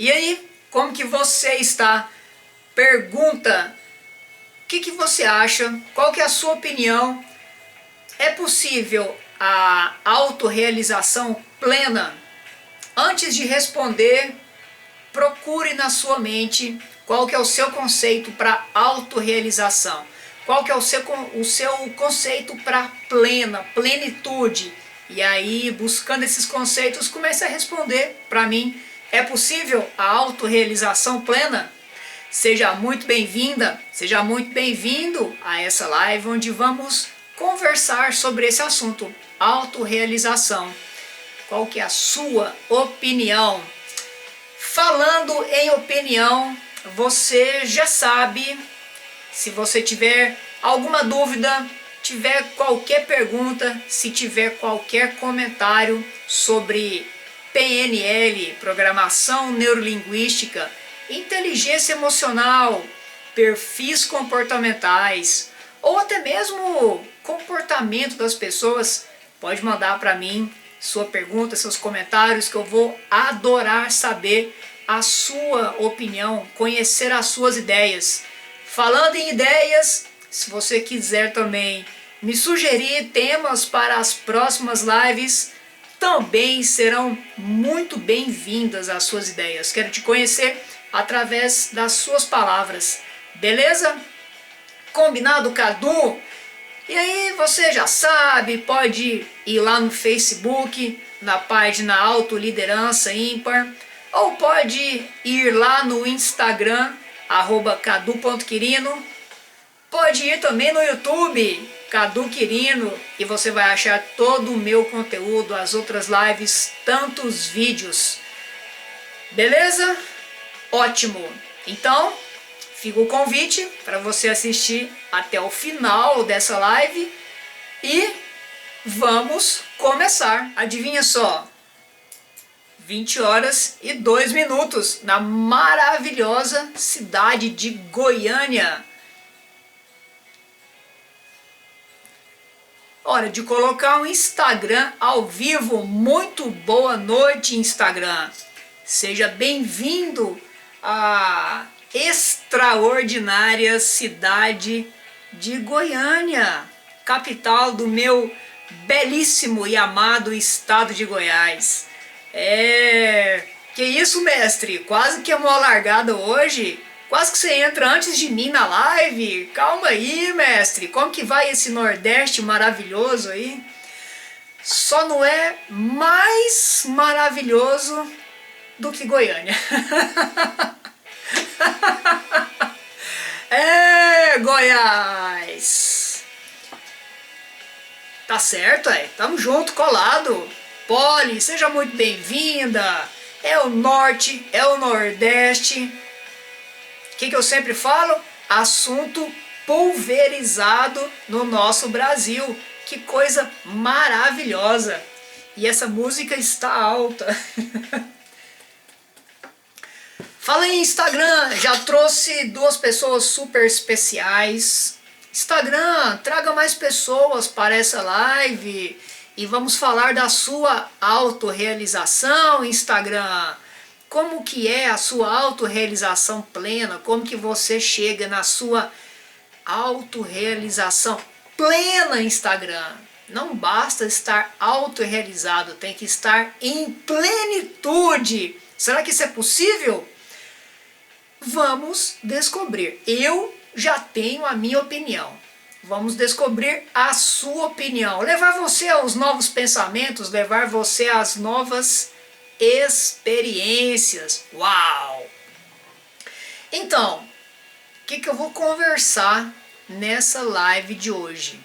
E aí, como que você está? Pergunta, o que você acha? Qual que é a sua opinião? É possível a autorrealização plena? Antes de responder, procure na sua mente qual que é o seu conceito para autorrealização. Qual que é o seu conceito para plenitude. E aí, buscando esses conceitos, comece a responder para mim. É possível a autorrealização plena? Seja muito bem-vinda, seja muito bem-vindo a essa live onde vamos conversar sobre esse assunto, autorrealização. Qual que é a sua opinião? Falando em opinião, você já sabe, se você tiver alguma dúvida, tiver qualquer pergunta, se tiver qualquer comentário sobre PNL, Programação Neurolinguística, Inteligência Emocional, perfis comportamentais, ou até mesmo comportamento das pessoas, pode mandar para mim sua pergunta, seus comentários, que eu vou adorar saber a sua opinião, conhecer as suas ideias. Falando em ideias, se você quiser também me sugerir temas para as próximas lives, também serão muito bem-vindas as suas ideias. Quero te conhecer através das suas palavras, beleza? Combinado, Cadu? E aí você já sabe, pode ir lá no Facebook, na página Autoliderança Ímpar, ou pode ir lá no Instagram, @cadu.quirino, pode ir também no YouTube, Cadu Quirino, e você vai achar todo o meu conteúdo, as outras lives, tantos vídeos. Beleza? Ótimo! Então, fica o convite para você assistir até o final dessa live e vamos começar. Adivinha só, 20 horas e 2 minutos na maravilhosa cidade de Goiânia. Hora de colocar um Instagram ao vivo. Muito boa noite, Instagram. Seja bem-vindo à extraordinária cidade de Goiânia, capital do meu belíssimo e amado estado de Goiás. Que isso, mestre? Quase que é uma largada hoje. Quase que você entra antes de mim na live. Calma aí, mestre. Como que vai esse Nordeste maravilhoso aí? Só não é mais maravilhoso do que Goiânia. Goiás! Tá certo, tamo junto, colado. Polly, seja muito bem-vinda. É o Norte, é o Nordeste. O que eu sempre falo? Assunto pulverizado no nosso Brasil. Que coisa maravilhosa. E essa música está alta. Fala em Instagram, já trouxe 2 pessoas super especiais. Instagram, traga mais pessoas para essa live e vamos falar da sua autorrealização, Instagram. Como que é a sua autorrealização plena? Como que você chega na sua autorrealização plena, Instagram? Não basta estar autorrealizado, tem que estar em plenitude. Será que isso é possível? Vamos descobrir. Eu já tenho a minha opinião. Vamos descobrir a sua opinião. Levar você aos novos pensamentos, levar você às novas experiências. Uau! Então, o que eu vou conversar nessa live de hoje?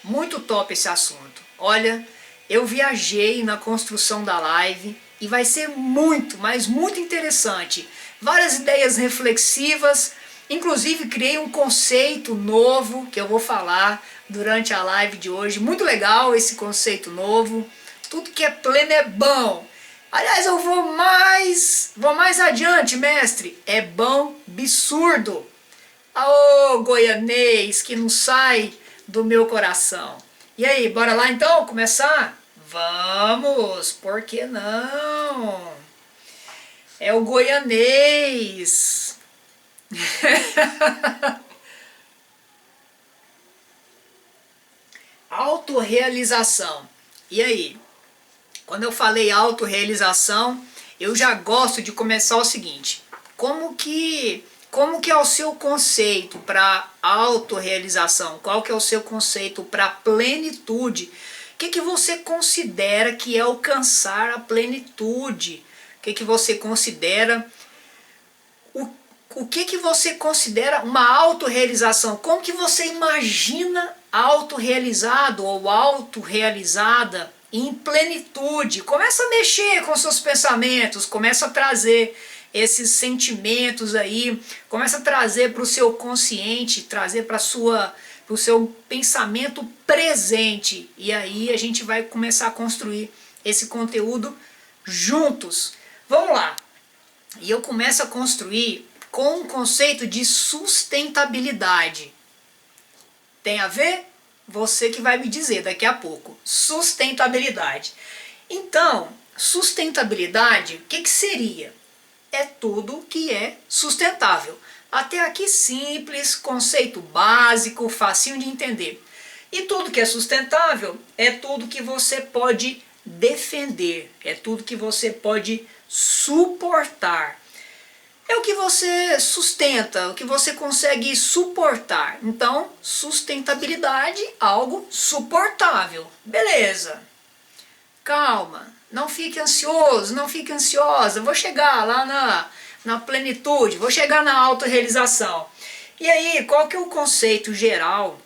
Muito top esse assunto. Olha, eu viajei na construção da live e vai ser muito, mas muito interessante. Várias ideias reflexivas, inclusive criei um conceito novo que eu vou falar durante a live de hoje. Muito legal esse conceito novo. Tudo que é pleno é bom. Aliás, eu vou mais adiante, mestre. É bom absurdo. Ô, goianês que não sai do meu coração. E aí, bora lá então começar? Vamos, por que não? É o goianês. Autorrealização. E aí? Quando eu falei autorrealização, eu já gosto de começar o seguinte. Como que é o seu conceito para autorrealização? Qual que é o seu conceito para plenitude? O que você considera que é alcançar a plenitude? O que você considera o que você considera uma autorrealização? Como que você imagina autorrealizado ou autorrealizada em plenitude? Começa a mexer com seus pensamentos, começa a trazer esses sentimentos aí, começa a trazer para o seu consciente, trazer para o seu pensamento presente. E aí a gente vai começar a construir esse conteúdo juntos. Vamos lá! E eu começo a construir com um conceito de sustentabilidade. Tem a ver? Você que vai me dizer daqui a pouco. Sustentabilidade. Então, sustentabilidade, o que seria? É tudo que é sustentável. Até aqui simples, conceito básico, facinho de entender. E tudo que é sustentável é tudo que você pode defender, é tudo que você pode suportar. É o que você sustenta, o que você consegue suportar. Então, sustentabilidade, algo suportável. Beleza. Calma, não fique ansioso, não fique ansiosa. Vou chegar lá na plenitude, vou chegar na autorrealização. E aí, qual que é o conceito geral?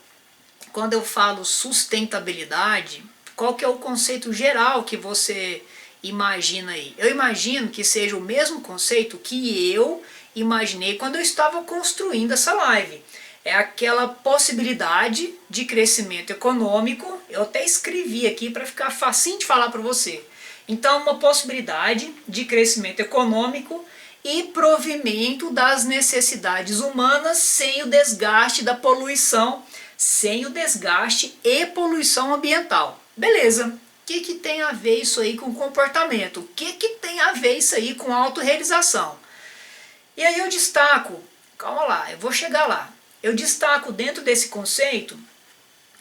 Quando eu falo sustentabilidade, qual que é o conceito geral que você imagina aí? Eu imagino que seja o mesmo conceito que eu imaginei quando eu estava construindo essa live. É aquela possibilidade de crescimento econômico. Eu até escrevi aqui para ficar facinho de falar para você. Então, uma possibilidade de crescimento econômico e provimento das necessidades humanas sem o desgaste da poluição, sem o desgaste e poluição ambiental. Beleza. O que tem a ver isso aí com comportamento? O que tem a ver isso aí com autorrealização? E aí eu destaco, calma lá, eu vou chegar lá. Eu destaco dentro desse conceito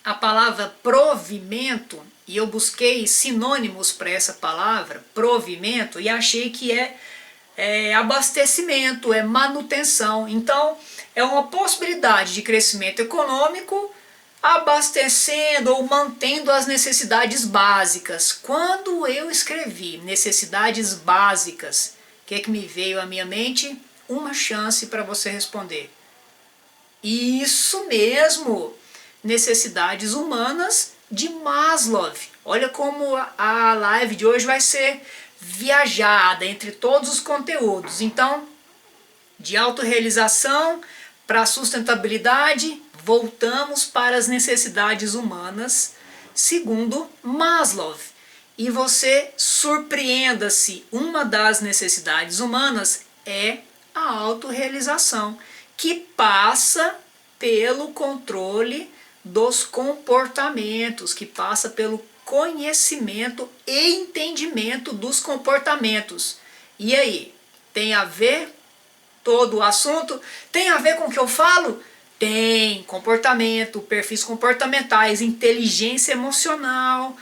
a palavra provimento, e eu busquei sinônimos para essa palavra, provimento, e achei que é abastecimento, é manutenção. Então, é uma possibilidade de crescimento econômico abastecendo ou mantendo as necessidades básicas. Quando eu escrevi necessidades básicas, o que me veio à minha mente? Uma chance para você responder. Isso mesmo! Necessidades humanas de Maslow. Olha como a live de hoje vai ser viajada entre todos os conteúdos. Então, de autorrealização para sustentabilidade, voltamos para as necessidades humanas, segundo Maslow. E você surpreenda-se, uma das necessidades humanas é a autorrealização, que passa pelo controle dos comportamentos, que passa pelo conhecimento e entendimento dos comportamentos. E aí, tem a ver todo o assunto? Tem a ver com o que eu falo? Tem. Comportamento, perfis comportamentais, inteligência emocional.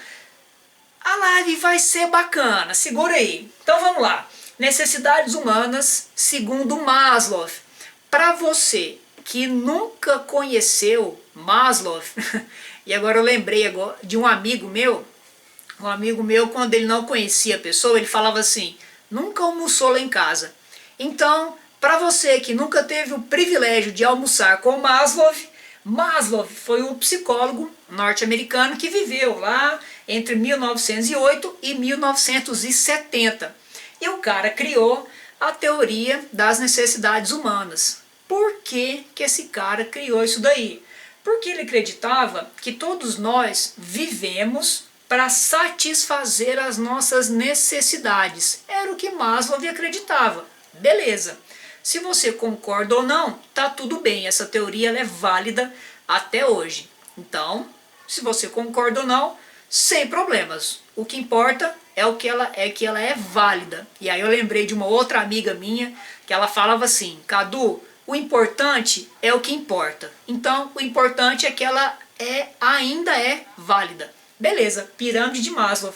A live vai ser bacana, segura aí. Então vamos lá. Necessidades humanas, segundo Maslow. Para você que nunca conheceu Maslow, e agora eu lembrei de um amigo meu, quando ele não conhecia a pessoa, ele falava assim, nunca almoçou lá em casa. Então, para você que nunca teve o privilégio de almoçar com Maslow, Maslow foi um psicólogo norte-americano que viveu lá entre 1908 e 1970. E o cara criou a teoria das necessidades humanas. Por que esse cara criou isso daí? Porque ele acreditava que todos nós vivemos para satisfazer as nossas necessidades. Era o que Maslow acreditava. Beleza. Se você concorda ou não, tá tudo bem. Essa teoria ela é válida até hoje. Então, se você concorda ou não, sem problemas. O que importa que ela é válida. E aí eu lembrei de uma outra amiga minha que ela falava assim: Cadu, o importante é o que importa. Então, o importante é que ela ainda é válida. Beleza, pirâmide de Maslow.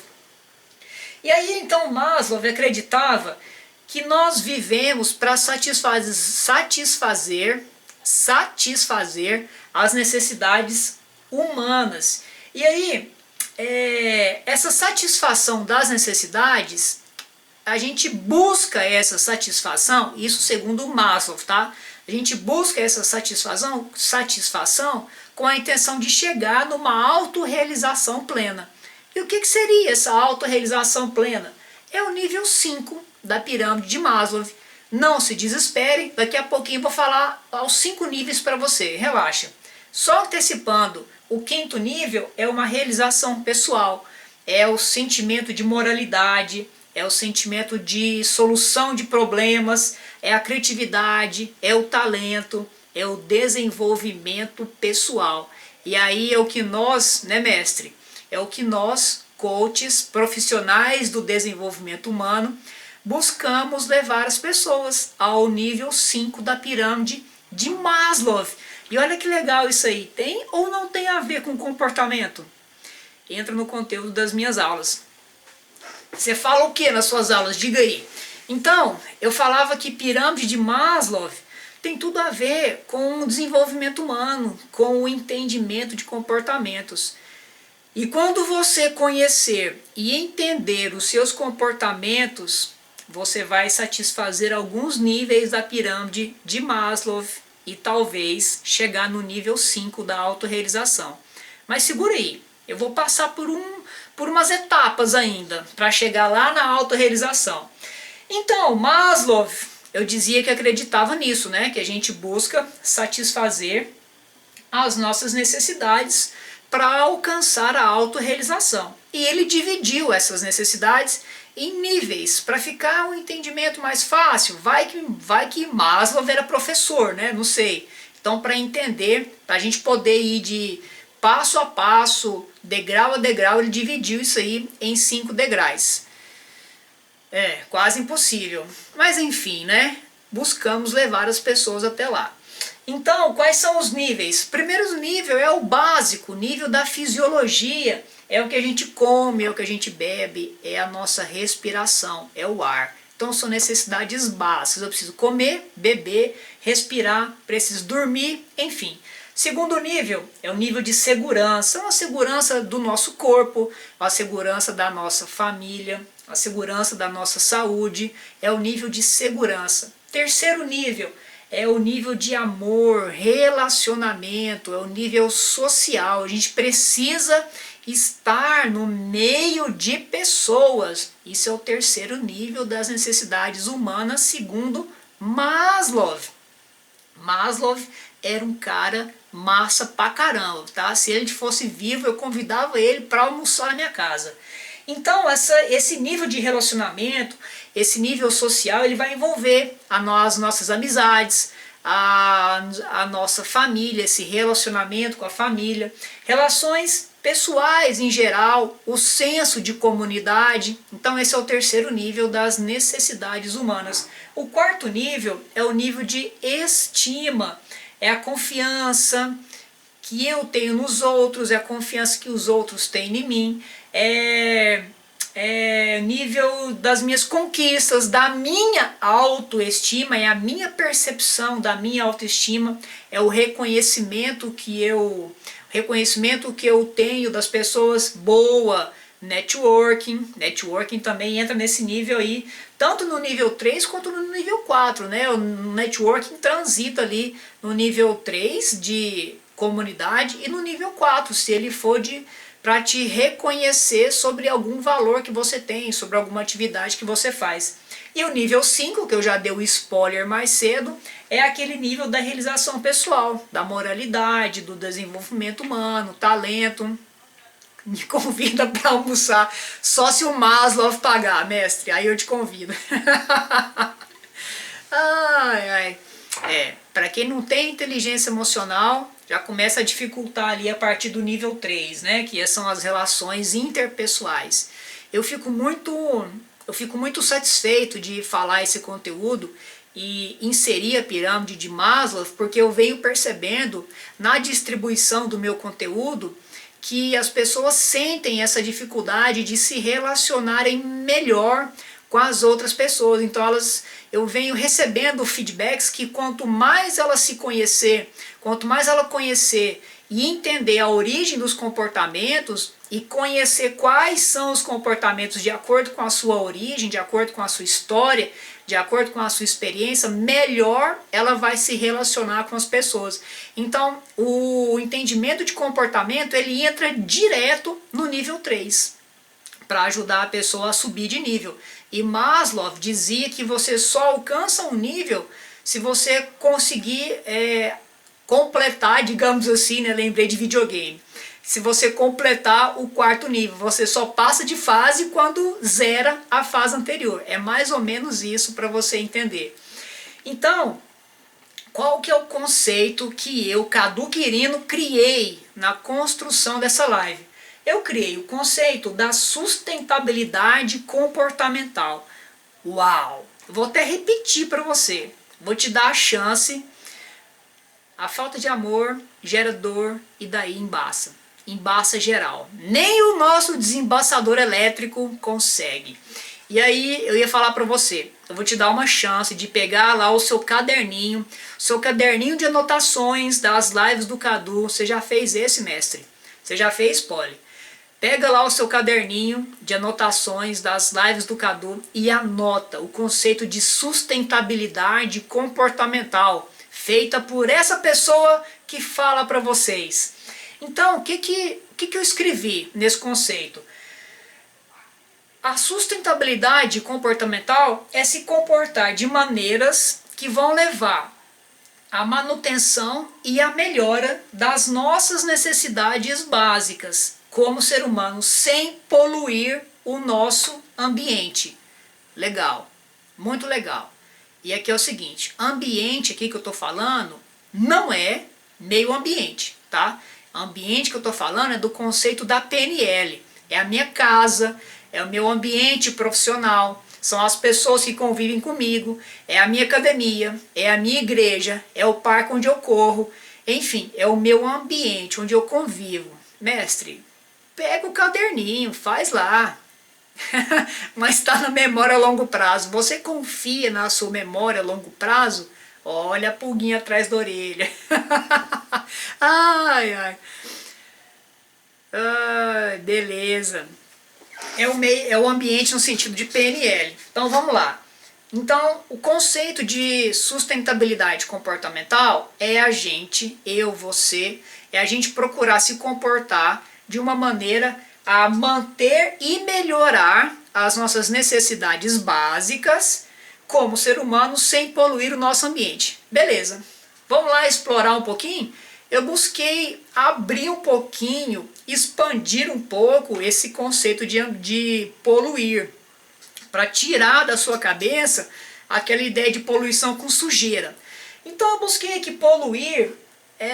E aí então Maslow acreditava que nós vivemos para satisfazer as necessidades humanas. E aí, essa satisfação das necessidades, a gente busca essa satisfação, isso segundo Maslow, tá? A gente busca essa satisfação com a intenção de chegar numa autorrealização plena. E o que seria essa autorrealização plena? É o nível 5 da pirâmide de Maslow. Não se desespere, daqui a pouquinho eu vou falar aos 5 níveis para você, relaxa. Só antecipando, o 5º nível é uma realização pessoal, é o sentimento de moralidade, é o sentimento de solução de problemas, é a criatividade, é o talento, é o desenvolvimento pessoal. E aí é o que nós, né, mestre? É o que nós, coaches, profissionais do desenvolvimento humano, buscamos levar as pessoas ao nível 5 da pirâmide de Maslow. E olha que legal isso aí. Tem ou não tem a ver com comportamento? Entra no conteúdo das minhas aulas. Você fala o que nas suas aulas? Diga aí. Então, eu falava que pirâmide de Maslow tem tudo a ver com o desenvolvimento humano, com o entendimento de comportamentos. E quando você conhecer e entender os seus comportamentos, você vai satisfazer alguns níveis da pirâmide de Maslow e talvez chegar no nível 5 da autorrealização. Mas segura aí, eu vou passar por umas etapas ainda para chegar lá na autorrealização. Então, Maslow, eu dizia que acreditava nisso, né? Que a gente busca satisfazer as nossas necessidades para alcançar a autorrealização. E ele dividiu essas necessidades em níveis, para ficar um entendimento mais fácil. Vai que Maslow era professor, né? Não sei. Então, para entender, para a gente poder ir de passo a passo, degrau a degrau, ele dividiu isso aí em 5 degraus. É, quase impossível. Mas enfim, né? Buscamos levar as pessoas até lá. Então, quais são os níveis? Primeiro nível é o básico, nível da fisiologia. É o que a gente come, é o que a gente bebe, é a nossa respiração, é o ar. Então são necessidades básicas. Eu preciso comer, beber, respirar, preciso dormir, enfim. Segundo nível é o nível de segurança, a segurança do nosso corpo, a segurança da nossa família, a segurança da nossa saúde, é o nível de segurança. Terceiro nível é o nível de amor, relacionamento, é o nível social. A gente precisa estar no meio de pessoas. Isso é o terceiro nível das necessidades humanas, segundo Maslow. Maslow era um cara massa pra caramba, tá? Se ele fosse vivo, eu convidava ele para almoçar na minha casa. Então, esse nível de relacionamento, esse nível social, ele vai envolver as nossas amizades, a nossa família, esse relacionamento com a família, relações pessoais em geral, o senso de comunidade. Então esse é o terceiro nível das necessidades humanas. O quarto nível é o nível de estima, é a confiança que eu tenho nos outros, é a confiança que os outros têm em mim, é nível das minhas conquistas, da minha autoestima, é a minha percepção da minha autoestima, é o reconhecimento que eu tenho das pessoas, boa, networking também entra nesse nível aí, tanto no nível 3 quanto no nível 4, né? O networking transita ali no nível 3 de comunidade e no nível 4, se ele for para te reconhecer sobre algum valor que você tem, sobre alguma atividade que você faz. E o nível 5, que eu já dei o spoiler mais cedo, é aquele nível da realização pessoal, da moralidade, do desenvolvimento humano, talento. Me convida para almoçar, só se o Maslow pagar, mestre, aí eu te convido. Para quem não tem inteligência emocional, já começa a dificultar ali a partir do nível 3, né, que são as relações interpessoais. Eu fico muito satisfeito de falar esse conteúdo e inserir a pirâmide de Maslow, porque eu venho percebendo na distribuição do meu conteúdo que as pessoas sentem essa dificuldade de se relacionarem melhor com as outras pessoas. Então eu venho recebendo feedbacks que quanto mais ela se conhecer, quanto mais ela conhecer e entender a origem dos comportamentos e conhecer quais são os comportamentos de acordo com a sua origem, de acordo com a sua história, de acordo com a sua experiência, melhor ela vai se relacionar com as pessoas. Então, o entendimento de comportamento, ele entra direto no nível 3, para ajudar a pessoa a subir de nível. E Maslow dizia que você só alcança um nível se você conseguir completar, digamos assim, né? Lembrei de videogame. Se você completar o 4º nível, você só passa de fase quando zera a fase anterior. É mais ou menos isso para você entender. Então, qual que é o conceito que eu, Cadu Quirino, criei na construção dessa live? Eu criei o conceito da sustentabilidade comportamental. Uau! Vou até repetir para você. Vou te dar a chance. A falta de amor gera dor e daí embaça. Embaça geral. Nem o nosso desembaçador elétrico consegue. E aí eu ia falar para você, eu vou te dar uma chance de pegar lá o seu caderninho de anotações das lives do Cadu. Você já fez esse, mestre? Você já fez, Poli? Pega lá o seu caderninho de anotações das lives do Cadu e anota o conceito de sustentabilidade comportamental, feita por essa pessoa que fala para vocês. Então, o que eu escrevi nesse conceito? A sustentabilidade comportamental é se comportar de maneiras que vão levar à manutenção e à melhora das nossas necessidades básicas como ser humano, sem poluir o nosso ambiente. Legal, muito legal. E aqui é o seguinte, ambiente aqui que eu estou falando não é meio ambiente, tá? Ambiente que eu estou falando é do conceito da PNL. É a minha casa, é o meu ambiente profissional, são as pessoas que convivem comigo, é a minha academia, é a minha igreja, é o parque onde eu corro, enfim, é o meu ambiente onde eu convivo. Mestre, pega o caderninho, faz lá. Mas está na memória a longo prazo. Você confia na sua memória a longo prazo? Olha a pulguinha atrás da orelha. Ai, ai. Ai, beleza. É o ambiente no sentido de PNL. Então vamos lá. Então, o conceito de sustentabilidade comportamental é a gente, eu, você, é a gente procurar se comportar de uma maneira a manter e melhorar as nossas necessidades básicas como ser humano sem poluir o nosso ambiente. Beleza, vamos lá explorar um pouquinho? Eu busquei abrir um pouquinho, expandir um pouco esse conceito de poluir, para tirar da sua cabeça aquela ideia de poluição com sujeira. Então eu busquei aqui poluir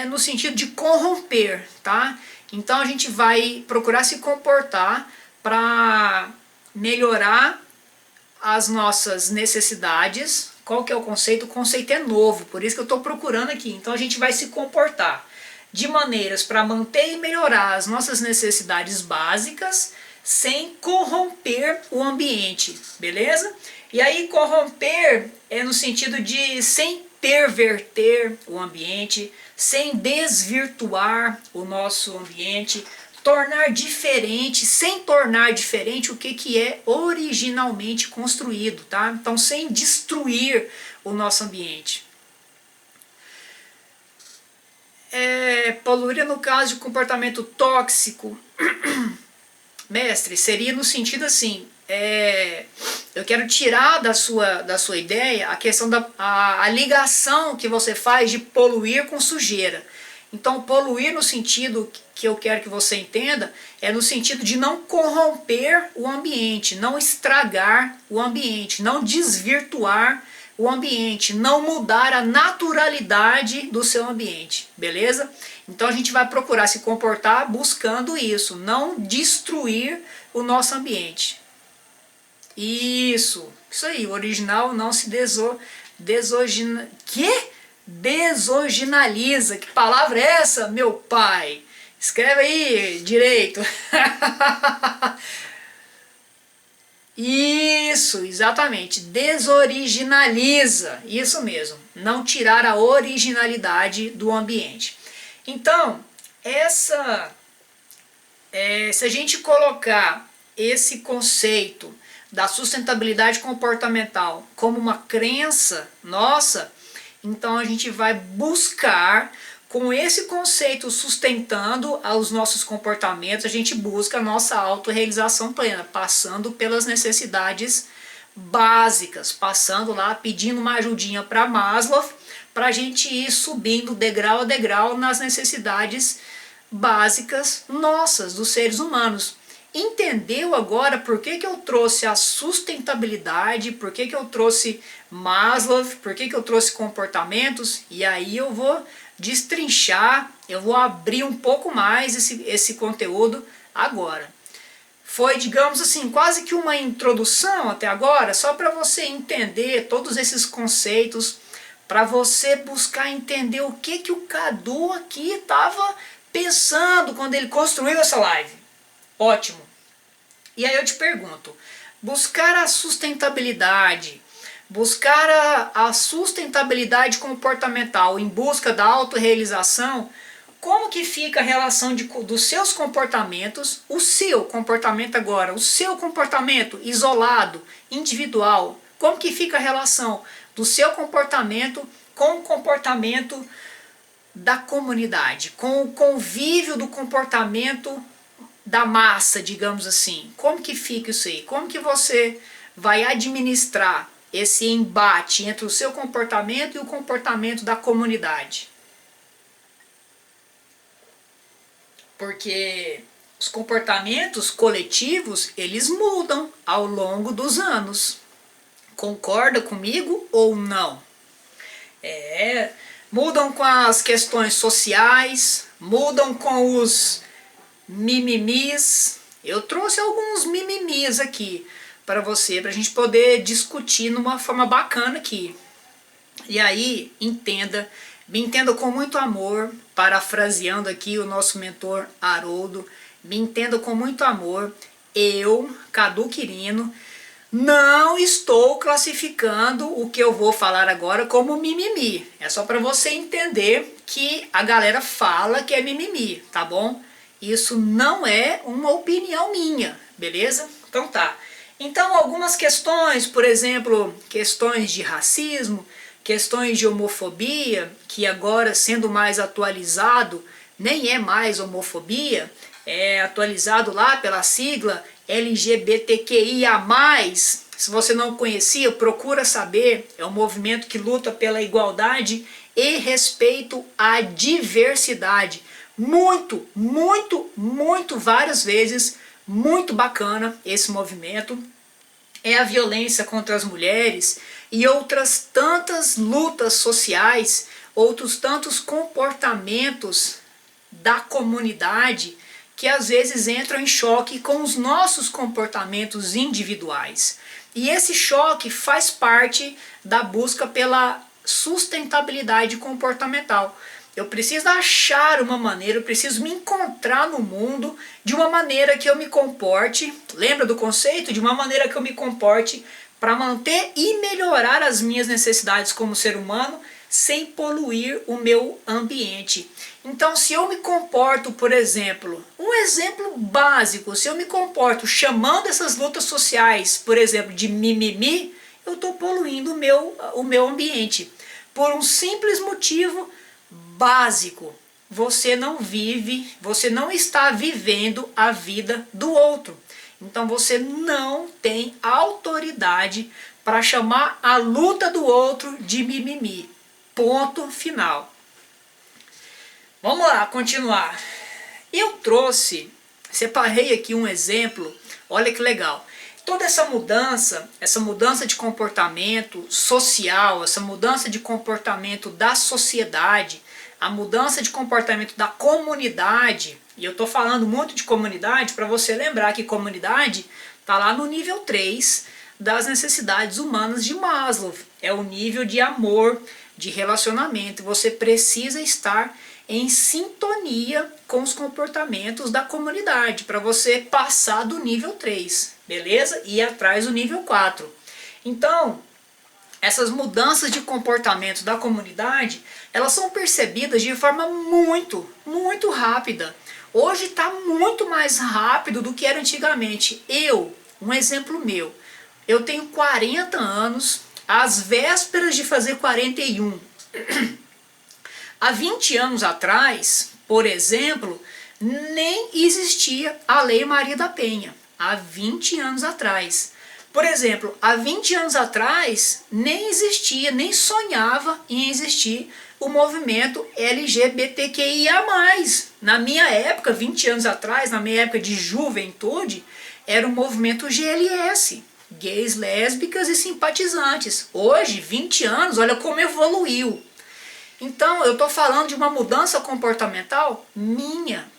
no sentido de corromper, tá? Então a gente vai procurar se comportar para melhorar as nossas necessidades. Qual que é o conceito? O conceito é novo, por isso que eu estou procurando aqui. Então a gente vai se comportar de maneiras para manter e melhorar as nossas necessidades básicas sem corromper o ambiente, beleza? E aí corromper é no sentido de sem perverter o ambiente, sem desvirtuar o nosso ambiente, tornar diferente, sem tornar diferente o que é originalmente construído, tá? Então sem destruir o nosso ambiente. Poluir no caso de comportamento tóxico, mestre, seria no sentido assim, eu quero tirar da sua ideia a questão a ligação que você faz de poluir com sujeira. Então poluir no sentido que eu quero que você entenda é no sentido de não corromper o ambiente, não estragar o ambiente, não desvirtuar o ambiente, não mudar a naturalidade do seu ambiente, beleza? Então a gente vai procurar se comportar buscando isso, não destruir o nosso ambiente. Isso aí, o original não se desoriginaliza. Que palavra é essa, meu pai? Escreve aí direito. Isso, exatamente, desoriginaliza, isso mesmo, não tirar a originalidade do ambiente. Então, se a gente colocar esse conceito da sustentabilidade comportamental como uma crença nossa, então a gente vai buscar, com esse conceito sustentando os nossos comportamentos, a gente busca a nossa autorrealização plena, passando pelas necessidades básicas, passando lá, pedindo uma ajudinha para Maslow, para a gente ir subindo degrau a degrau nas necessidades básicas nossas, dos seres humanos. Entendeu agora por que eu trouxe a sustentabilidade, por que eu trouxe Maslow, por que eu trouxe comportamentos? E aí eu vou destrinchar, eu vou abrir um pouco mais esse conteúdo agora. Foi, digamos assim, quase que uma introdução até agora, só para você entender todos esses conceitos, para você buscar entender o que o Cadu aqui estava pensando quando ele construiu essa live. Ótimo. E aí eu te pergunto, buscar a sustentabilidade, buscar a sustentabilidade comportamental em busca da autorrealização, como que fica a relação dos seus comportamentos, o seu comportamento agora, o seu comportamento isolado, individual, como que fica a relação do seu comportamento com o comportamento da comunidade, com o convívio do comportamento da massa, digamos assim. Como que fica isso aí? Como que você vai administrar esse embate entre o seu comportamento e o comportamento da comunidade? Porque os comportamentos coletivos, eles mudam ao longo dos anos. Concorda comigo ou não? Mudam com as questões sociais, mudam com os mimimis. Eu trouxe alguns mimimis aqui para você, para a gente poder discutir numa forma bacana aqui. E aí, me entenda com muito amor, parafraseando aqui o nosso mentor Haroldo, me entenda com muito amor, eu, Cadu Quirino, não estou classificando o que eu vou falar agora como mimimi. É só para você entender que a galera fala que é mimimi, tá bom? Isso não é uma opinião minha, beleza? Então tá. Então algumas questões, por exemplo, questões de racismo, questões de homofobia, que agora sendo mais atualizado, nem é mais homofobia, é atualizado lá pela sigla LGBTQIA+. Se você não conhecia, procura saber, é um movimento que luta pela igualdade e respeito à diversidade. Muito, muito, muito, várias vezes, muito bacana esse movimento. É a violência contra as mulheres e outras tantas lutas sociais, outros tantos comportamentos da comunidade que às vezes entram em choque com os nossos comportamentos individuais. E esse choque faz parte da busca pela sustentabilidade comportamental. Eu preciso achar uma maneira, eu preciso me encontrar no mundo de uma maneira que eu me comporte, lembra do conceito? De uma maneira que eu me comporte para manter e melhorar as minhas necessidades como ser humano, sem poluir o meu ambiente. Então, se eu me comporto, por exemplo, um exemplo básico, se eu me comporto chamando essas lutas sociais, por exemplo, de mimimi, eu estou poluindo o meu ambiente. Por um simples motivo básico. Você não vive, você não está vivendo a vida do outro. Então você não tem autoridade para chamar a luta do outro de mimimi. Ponto final. Vamos lá, continuar. Eu separei aqui um exemplo, olha que legal. Toda essa mudança de comportamento social, essa mudança de comportamento da sociedade, a mudança de comportamento da comunidade, e eu estou falando muito de comunidade para você lembrar que comunidade está lá no nível 3 das necessidades humanas de Maslow. É o nível de amor, de relacionamento. Você precisa estar em sintonia com os comportamentos da comunidade para você passar do nível 3, beleza? E ir atrás do nível 4. Então, essas mudanças de comportamento da comunidade, elas são percebidas de forma muito rápida. Hoje está muito mais rápido do que era antigamente. Um exemplo meu, eu tenho 40 anos, às vésperas de fazer 41. Há 20 anos atrás, por exemplo, nem existia a Lei Maria da Penha. Há 20 anos atrás. Por exemplo, há 20 anos atrás, nem existia, nem sonhava em existir o movimento LGBTQIA+. Na minha época, 20 anos atrás, na minha época de juventude, era o movimento GLS, gays, lésbicas e simpatizantes. Hoje, 20 anos, olha como evoluiu. Então, eu estou falando de uma mudança comportamental minha.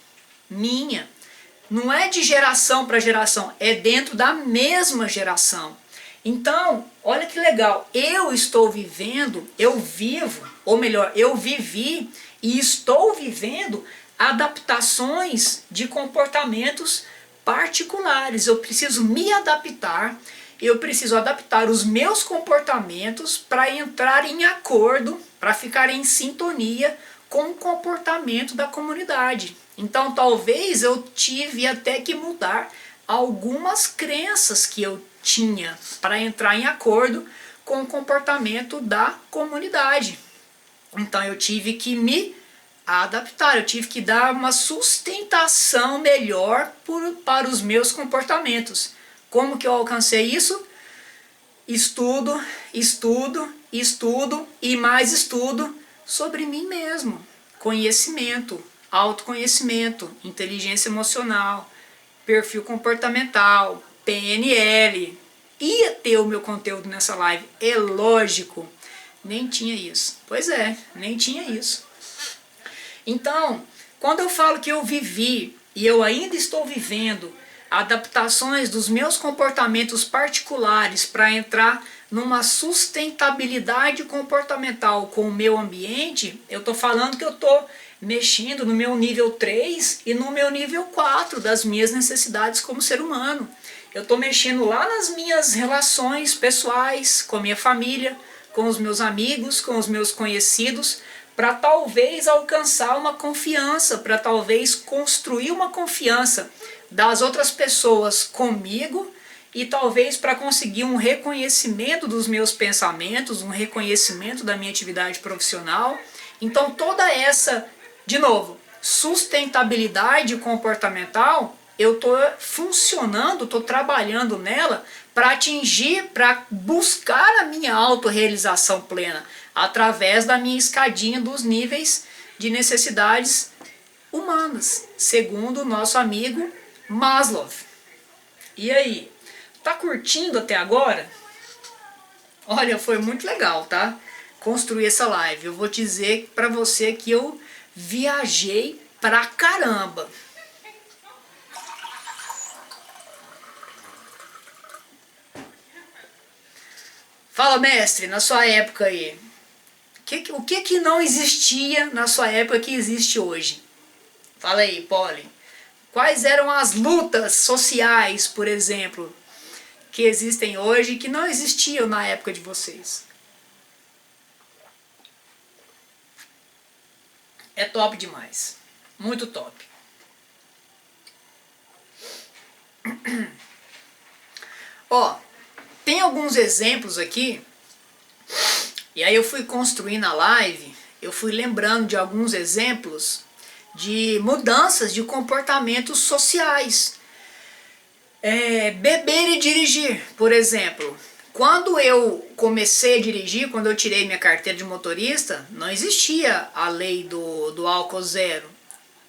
Não é de geração para geração, é dentro da mesma geração. Então, olha que legal, eu estou vivendo, eu vivo, ou melhor, eu vivi e estou vivendo adaptações de comportamentos particulares. Eu preciso me adaptar, eu preciso adaptar os meus comportamentos para entrar em acordo, para ficar em sintonia com o comportamento da comunidade. Então talvez eu tive até que mudar algumas crenças que eu tinha para entrar em acordo com o comportamento da comunidade. Então eu tive que me adaptar, eu tive que dar uma sustentação melhor para os meus comportamentos. Como que eu alcancei isso? Estudo e mais estudo sobre mim mesmo. Conhecimento, autoconhecimento, inteligência emocional, perfil comportamental, PNL. Ia ter o meu conteúdo nessa live, é lógico. Nem tinha isso. Pois é, nem tinha isso. Então, quando eu falo que eu vivi e eu ainda estou vivendo adaptações dos meus comportamentos particulares para entrar numa sustentabilidade comportamental com o meu ambiente, eu estou falando que eu estou mexendo no meu nível 3 e no meu nível 4 das minhas necessidades como ser humano. Eu estou mexendo lá nas minhas relações pessoais, com a minha família, com os meus amigos, com os meus conhecidos, para talvez alcançar uma confiança, para talvez construir uma confiança das outras pessoas comigo e talvez para conseguir um reconhecimento dos meus pensamentos, um reconhecimento da minha atividade profissional. Então toda essa, de novo, sustentabilidade comportamental, eu estou funcionando, estou trabalhando nela para atingir, para buscar a minha autorrealização plena, através da minha escadinha dos níveis de necessidades humanas, segundo o nosso amigo Maslow. E aí, tá curtindo até agora? Olha, foi muito legal, tá? Construir essa live. Eu vou dizer para você que eu viajei pra caramba. Fala, mestre, na sua época aí, o que não existia na sua época que existe hoje? Fala aí, Polly. Quais eram as lutas sociais, por exemplo, que existem hoje e que não existiam na época de vocês? É top demais. Muito top. Ó, tem alguns exemplos aqui, e aí eu fui construindo a live, eu fui lembrando de alguns exemplos de mudanças de comportamentos sociais. Beber e dirigir, por exemplo. Quando eu comecei a dirigir, quando eu tirei minha carteira de motorista, não existia a lei do álcool zero.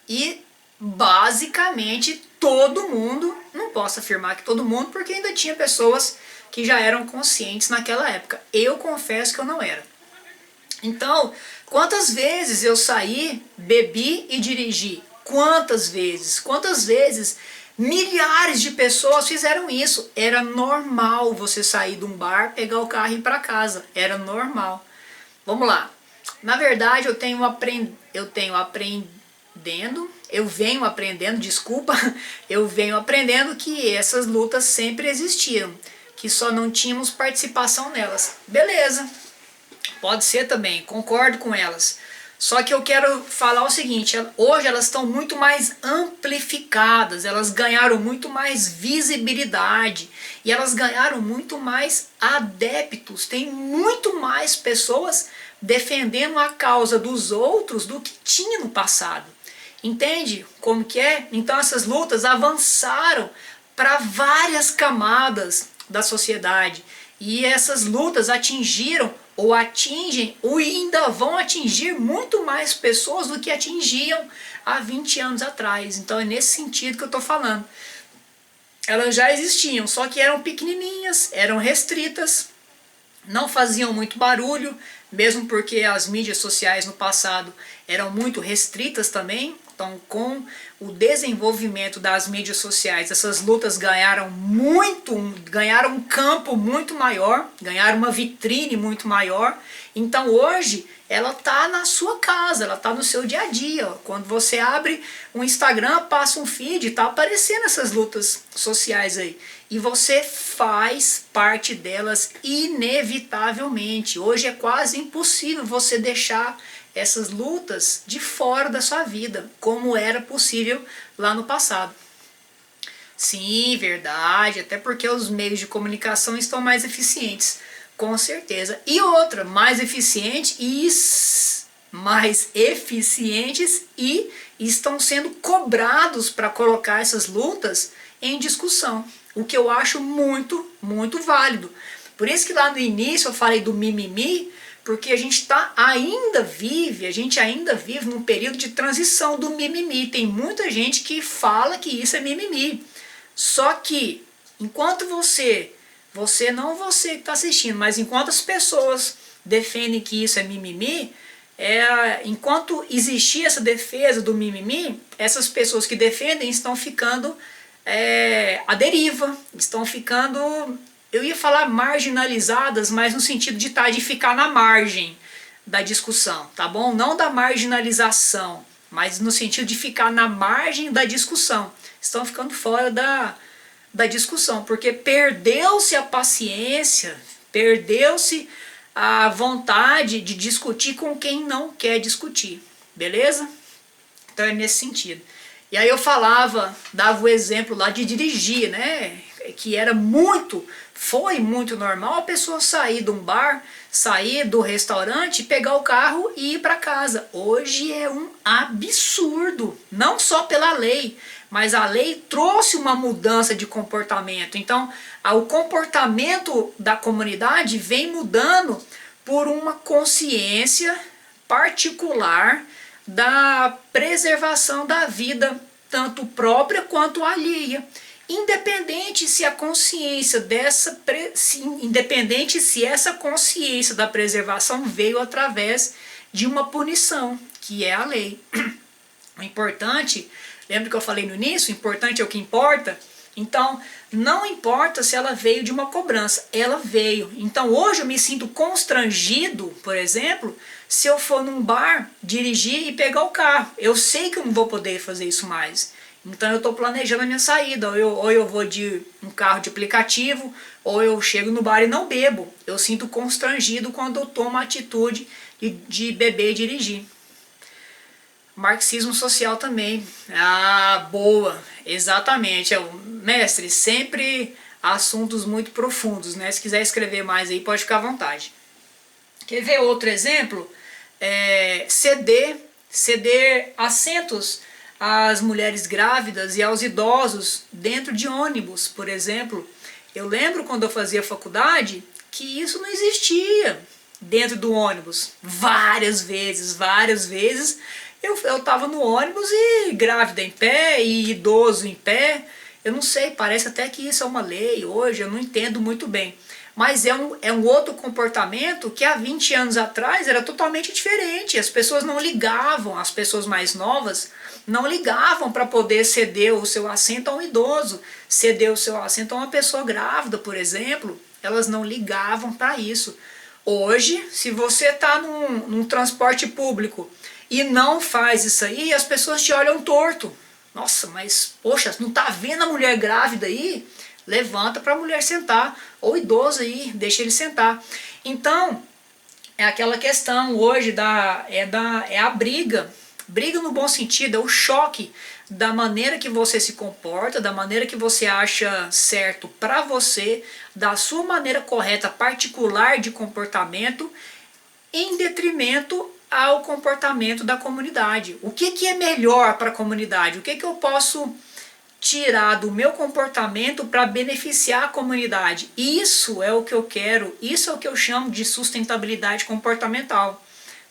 E basicamente todo mundo, não posso afirmar que todo mundo, porque ainda tinha pessoas que já eram conscientes naquela época. Eu confesso que eu não era. Então, quantas vezes eu saí, bebi e dirigi? Quantas vezes? Quantas vezes Milhares de pessoas fizeram isso. Era normal você sair de um bar, pegar o carro e ir para casa. Era normal. Vamos lá. Na verdade, eu venho aprendendo que essas lutas sempre existiram, que só não tínhamos participação nelas. Beleza, pode ser também, concordo com elas. Só que eu quero falar o seguinte, hoje elas estão muito mais amplificadas, elas ganharam muito mais visibilidade e elas ganharam muito mais adeptos, tem muito mais pessoas defendendo a causa dos outros do que tinha no passado. Entende como que é? Então essas lutas avançaram para várias camadas da sociedade e essas lutas atingiram ou atingem ou ainda vão atingir muito mais pessoas do que atingiam há 20 anos atrás. Então é nesse sentido que eu estou falando. Elas já existiam, só que eram pequenininhas, eram restritas, não faziam muito barulho, mesmo porque as mídias sociais no passado eram muito restritas também. Então, com o desenvolvimento das mídias sociais, essas lutas ganharam um campo muito maior, ganharam uma vitrine muito maior. Então, hoje, ela está na sua casa, ela está no seu dia a dia. Quando você abre um Instagram, passa um feed, está aparecendo essas lutas sociais aí. E você faz parte delas inevitavelmente. Hoje é quase impossível você deixar essas lutas de fora da sua vida, como era possível lá no passado. Sim, verdade, até porque os meios de comunicação estão mais eficientes, com certeza. E outra, mais eficientes e estão sendo cobrados para colocar essas lutas em discussão, o que eu acho muito, muito válido. Por isso que lá no início eu falei do mimimi, porque a gente ainda vive num período de transição do mimimi. Tem muita gente que fala que isso é mimimi. Só que, enquanto não você que está assistindo, mas enquanto as pessoas defendem que isso é mimimi, enquanto existir essa defesa do mimimi, essas pessoas que defendem estão ficando à deriva, estão ficando... Eu ia falar marginalizadas, mas no sentido de ficar na margem da discussão, tá bom? Não da marginalização, mas no sentido de ficar na margem da discussão. Estão ficando fora da discussão, porque perdeu-se a paciência, perdeu-se a vontade de discutir com quem não quer discutir, beleza? Então é nesse sentido. E aí eu dava o exemplo lá de dirigir, né? Que foi muito normal a pessoa sair de um bar, sair do restaurante, pegar o carro e ir para casa. Hoje é um absurdo, não só pela lei, mas a lei trouxe uma mudança de comportamento. Então, o comportamento da comunidade vem mudando por uma consciência particular da preservação da vida, tanto própria quanto alheia. Independente se essa consciência da preservação veio através de uma punição, que é a lei. O importante, lembra que eu falei no início, o importante é o que importa? Então, não importa se ela veio de uma cobrança, ela veio. Então, hoje eu me sinto constrangido, por exemplo, se eu for num bar, dirigir e pegar o carro. Eu sei que eu não vou poder fazer isso mais. Então eu estou planejando a minha saída, ou eu vou de um carro de aplicativo, ou eu chego no bar e não bebo. Eu sinto constrangido quando eu tomo a atitude de beber e dirigir. Marxismo social também. Ah, boa, exatamente. Mestre, sempre assuntos muito profundos, né? Se quiser escrever mais aí, pode ficar à vontade. Quer ver outro exemplo? Ceder assentos às mulheres grávidas e aos idosos dentro de ônibus, por exemplo. Eu lembro quando eu fazia faculdade que isso não existia dentro do ônibus. Várias vezes eu estava no ônibus e grávida em pé e idoso em pé. Eu não sei, parece até que isso é uma lei hoje, eu não entendo muito bem. mas é um outro comportamento que há 20 anos atrás era totalmente diferente. As pessoas não ligavam, as pessoas mais novas não ligavam para poder ceder o seu assento a um idoso, ceder o seu assento a uma pessoa grávida, por exemplo. Elas não ligavam para isso. Hoje, se você está num transporte público e não faz isso aí, as pessoas te olham torto. Nossa, mas poxa, não tá vendo a mulher grávida aí? Levanta para a mulher sentar, ou idoso aí, deixa ele sentar. Então, é aquela questão hoje é a briga no bom sentido, é o choque da maneira que você se comporta, da maneira que você acha certo para você, da sua maneira correta particular de comportamento, em detrimento ao comportamento da comunidade. O que é melhor para a comunidade? O que eu posso tirar do meu comportamento para beneficiar a comunidade? Isso é o que eu quero, isso é o que eu chamo de sustentabilidade comportamental.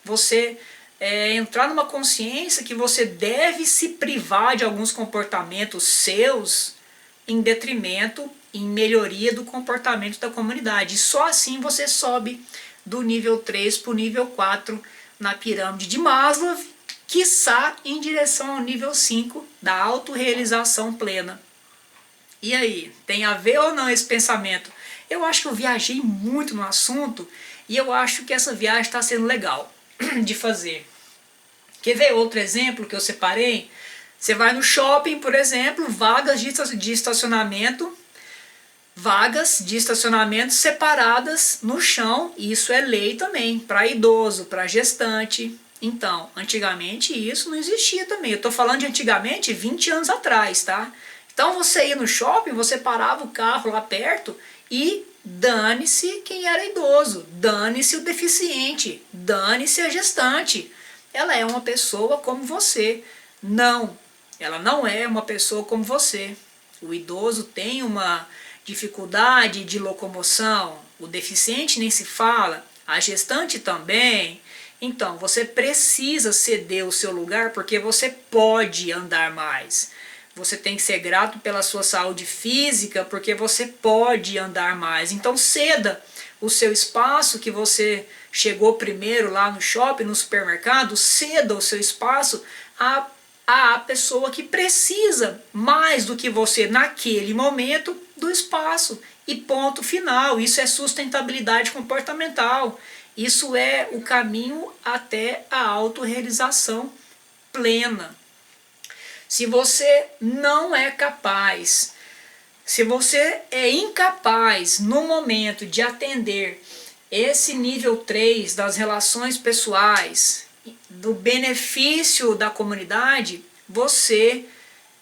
Você entrar numa consciência que você deve se privar de alguns comportamentos seus em detrimento, em melhoria do comportamento da comunidade. E só assim você sobe do nível 3 para o nível 4 na pirâmide de Maslow, quiçá em direção ao nível 5 da autorrealização plena. E aí, tem a ver ou não esse pensamento? Eu acho que eu viajei muito no assunto e eu acho que essa viagem está sendo legal de fazer. Quer ver outro exemplo que eu separei? Você vai no shopping, por exemplo, vagas de estacionamento separadas no chão, e isso é lei também, para idoso, para gestante. Então, antigamente isso não existia também. Eu estou falando de antigamente, 20 anos atrás, tá? Então você ia no shopping, você parava o carro lá perto e dane-se quem era idoso, dane-se o deficiente, dane-se a gestante. Ela é uma pessoa como você. Não, ela não é uma pessoa como você. O idoso tem uma dificuldade de locomoção, o deficiente nem se fala, a gestante também. Então, você precisa ceder o seu lugar porque você pode andar mais. Você tem que ser grato pela sua saúde física porque você pode andar mais. Então, ceda o seu espaço que você chegou primeiro lá no shopping, no supermercado, ceda o seu espaço a pessoa que precisa mais do que você naquele momento do espaço. E ponto final. Isso é sustentabilidade comportamental. Isso é o caminho até a autorrealização plena. Se você não é capaz, se você é incapaz no momento de atender esse nível 3 das relações pessoais, do benefício da comunidade, você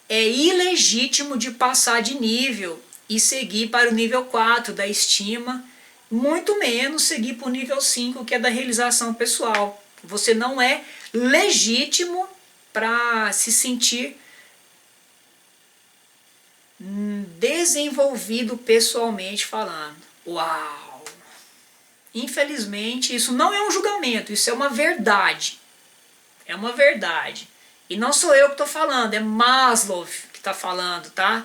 é ilegítimo de passar de nível e seguir para o nível 4 da estima, muito menos seguir para o nível 5, que é da realização pessoal. Você não é legítimo para se sentir desenvolvido pessoalmente falando. Uau! Infelizmente, isso não é um julgamento, isso é uma verdade. É uma verdade. E não sou eu que estou falando, é Maslow que está falando, tá?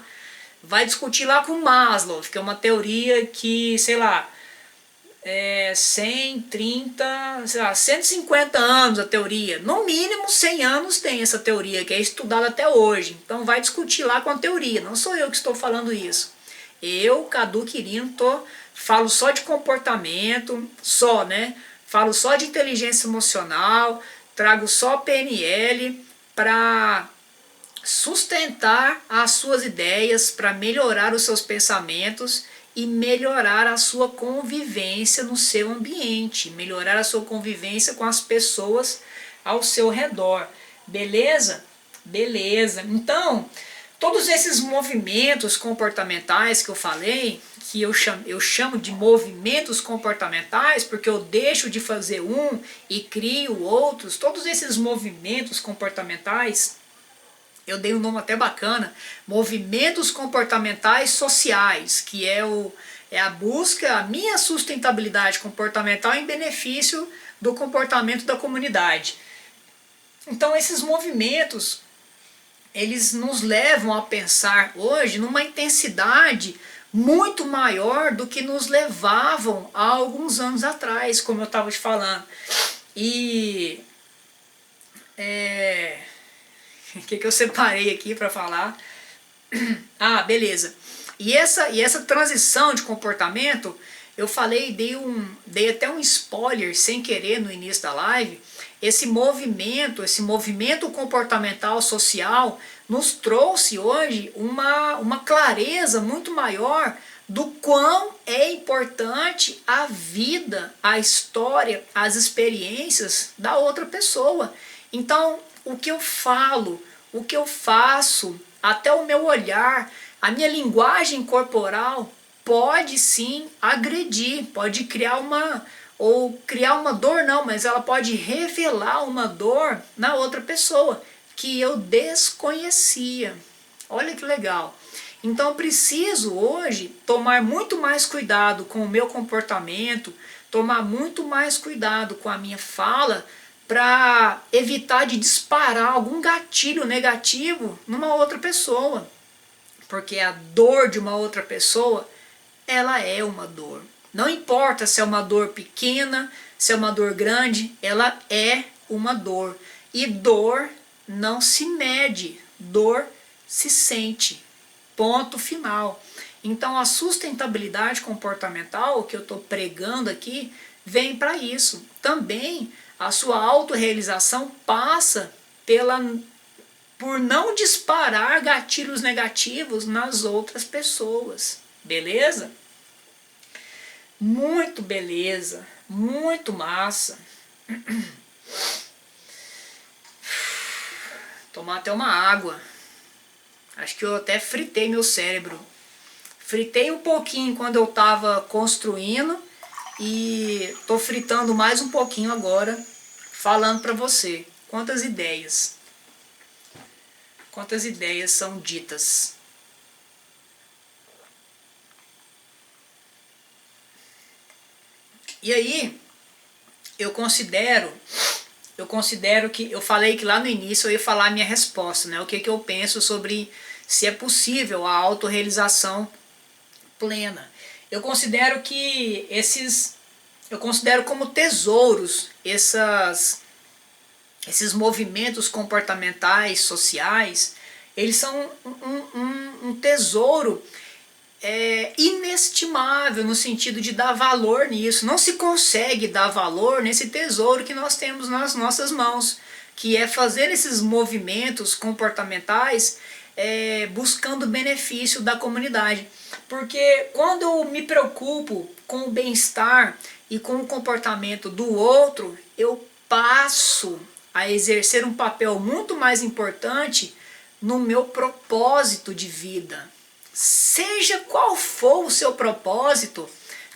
Vai discutir lá com Maslow, que é uma teoria que, sei lá, 130, sei lá, 150 anos a teoria. No mínimo 100 anos tem essa teoria, que é estudada até hoje. Então vai discutir lá com a teoria, não sou eu que estou falando isso. Eu, Cadu Quirino, falo só de comportamento, falo só de inteligência emocional, trago só PNL para sustentar as suas ideias, para melhorar os seus pensamentos e melhorar a sua convivência no seu ambiente, melhorar a sua convivência com as pessoas ao seu redor. Beleza? Beleza. Então, todos esses movimentos comportamentais que eu falei, que eu chamo de movimentos comportamentais, porque eu deixo de fazer um e crio outros, todos esses movimentos comportamentais, eu dei um nome até bacana, movimentos comportamentais sociais, que é a busca, a minha sustentabilidade comportamental em benefício do comportamento da comunidade. Então esses movimentos, eles nos levam a pensar hoje numa intensidade muito maior do que nos levavam há alguns anos atrás, como eu estava te falando. E o que eu separei aqui para falar? Ah, beleza. E essa transição de comportamento, eu falei, dei até um spoiler sem querer no início da live. Esse movimento comportamental social nos trouxe hoje uma clareza muito maior do quão é importante a vida, a história, as experiências da outra pessoa. Então, o que eu falo, o que eu faço, até o meu olhar, a minha linguagem corporal pode sim agredir, pode criar criar uma dor não, mas ela pode revelar uma dor na outra pessoa que eu desconhecia. Olha que legal. Então eu preciso hoje tomar muito mais cuidado com o meu comportamento, tomar muito mais cuidado com a minha fala, para evitar de disparar algum gatilho negativo numa outra pessoa. Porque a dor de uma outra pessoa, ela é uma dor. Não importa se é uma dor pequena, se é uma dor grande, ela é uma dor. E dor não se mede, dor se sente. Ponto final. Então a sustentabilidade comportamental que eu estou pregando aqui vem para isso. Também a sua autorrealização passa por não disparar gatilhos negativos nas outras pessoas. Beleza? Muito beleza, muito massa. Tomar até uma água. Acho que eu até fritei meu cérebro. Fritei um pouquinho quando eu estava construindo e tô fritando mais um pouquinho agora, falando para você. Quantas ideias são ditas. E aí, eu considero que, eu falei que lá no início eu ia falar a minha resposta, né? O que eu penso sobre se é possível a autorrealização plena. Eu considero como tesouros esses movimentos comportamentais, sociais. Eles são um tesouro inestimável no sentido de dar valor nisso. Não se consegue dar valor nesse tesouro que nós temos nas nossas mãos, que é fazer esses movimentos comportamentais buscando o benefício da comunidade. Porque quando eu me preocupo com o bem-estar e com o comportamento do outro, eu passo a exercer um papel muito mais importante no meu propósito de vida. Seja qual for o seu propósito,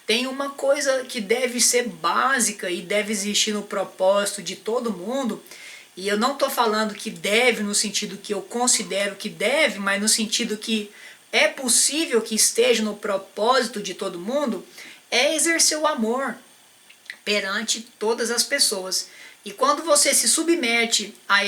tem uma coisa que deve ser básica e deve existir no propósito de todo mundo. E eu não estou falando que deve no sentido que eu considero que deve, mas no sentido que é possível que esteja no propósito de todo mundo, é exercer o amor perante todas as pessoas. E quando você se submete a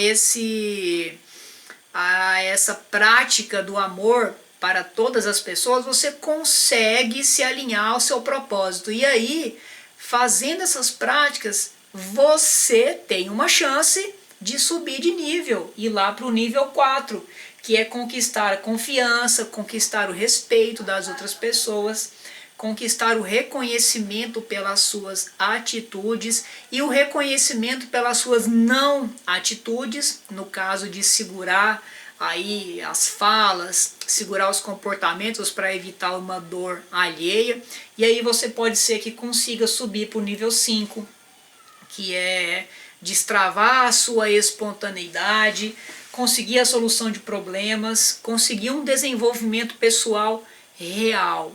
essa prática do amor para todas as pessoas, você consegue se alinhar ao seu propósito. E aí, fazendo essas práticas, você tem uma chance de subir de nível, ir lá para o nível 4, que é conquistar a confiança, conquistar o respeito das outras pessoas, conquistar o reconhecimento pelas suas atitudes e o reconhecimento pelas suas não atitudes, no caso de segurar aí as falas, segurar os comportamentos para evitar uma dor alheia. E aí você pode ser que consiga subir para o nível 5, que é destravar a sua espontaneidade, conseguir a solução de problemas, conseguir um desenvolvimento pessoal real.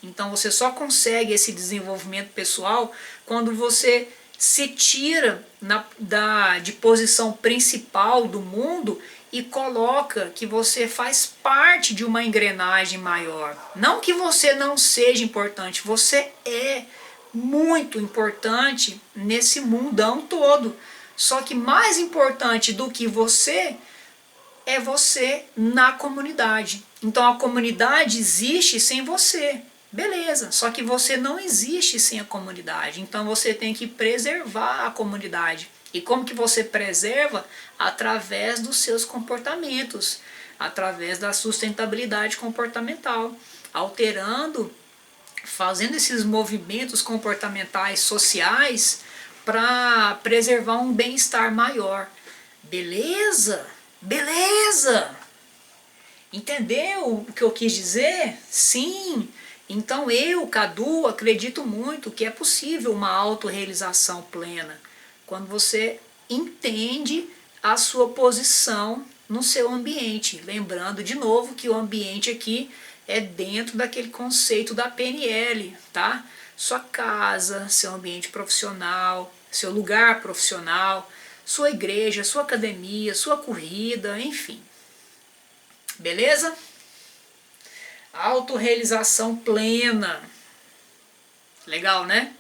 Então você só consegue esse desenvolvimento pessoal quando você se tira de posição principal do mundo e coloca que você faz parte de uma engrenagem maior. Não que você não seja importante, você é muito importante nesse mundão todo. Só que mais importante do que você é você na comunidade. Então a comunidade existe sem você. Beleza, só que você não existe sem a comunidade. Então você tem que preservar a comunidade. E como que você preserva? Através dos seus comportamentos, através da sustentabilidade comportamental, alterando, fazendo esses movimentos comportamentais sociais para preservar um bem-estar maior. Beleza? Beleza! Entendeu o que eu quis dizer? Sim! Então eu, Cadu, acredito muito que é possível uma autorrealização plena quando você entende a sua posição no seu ambiente. Lembrando de novo que o ambiente aqui é dentro daquele conceito da PNL, tá? Sua casa, seu ambiente profissional, seu lugar profissional, sua igreja, sua academia, sua corrida, enfim. Beleza? Autorrealização plena. Legal, né?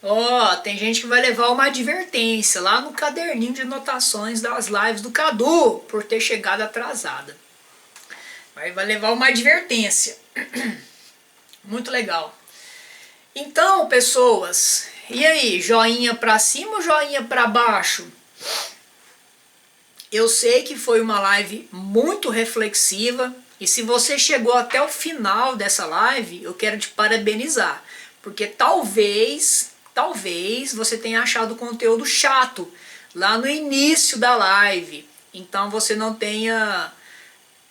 Ó, tem gente que vai levar uma advertência lá no caderninho de anotações das lives do Cadu por ter chegado atrasada. Vai levar uma advertência. Muito legal. Então, pessoas, e aí, joinha pra cima ou joinha pra baixo? Eu sei que foi uma live muito reflexiva e se você chegou até o final dessa live, eu quero te parabenizar, porque talvez você tenha achado o conteúdo chato lá no início da live. Então você não tenha...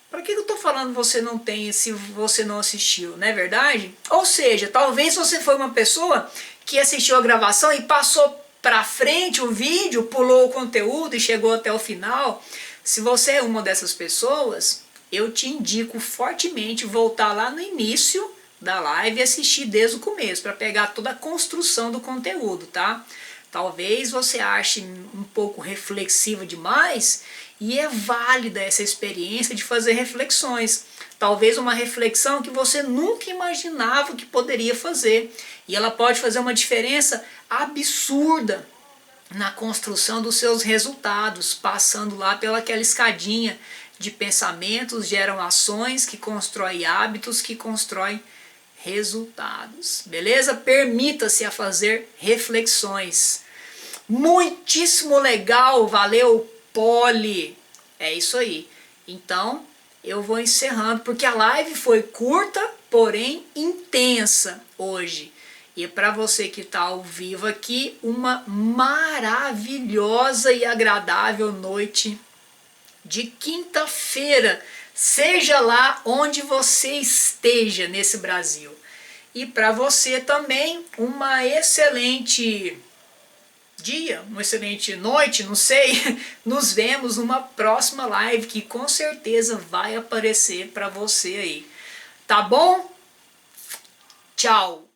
Para que eu estou falando você não tenha se você não assistiu, não é verdade? Ou seja, talvez você foi uma pessoa que assistiu a gravação e passou para frente o vídeo, pulou o conteúdo e chegou até o final. Se você é uma dessas pessoas, eu te indico fortemente voltar lá no início da live e assistir desde o começo, para pegar toda a construção do conteúdo, tá? Talvez você ache um pouco reflexiva demais e é válida essa experiência de fazer reflexões. Talvez uma reflexão que você nunca imaginava que poderia fazer. E ela pode fazer uma diferença absurda na construção dos seus resultados, passando lá pelaquela escadinha de pensamentos, geram ações, que constroem hábitos, que constroem resultados. Beleza? Permita-se a fazer reflexões. Muitíssimo legal, valeu, Poli. É isso aí. Então, eu vou encerrando, porque a live foi curta, porém intensa hoje. E para você que está ao vivo aqui, uma maravilhosa e agradável noite de quinta-feira, seja lá onde você esteja nesse Brasil. E para você também, uma excelente dia, uma excelente noite, não sei. Nos vemos numa próxima live que com certeza vai aparecer para você aí. Tá bom? Tchau!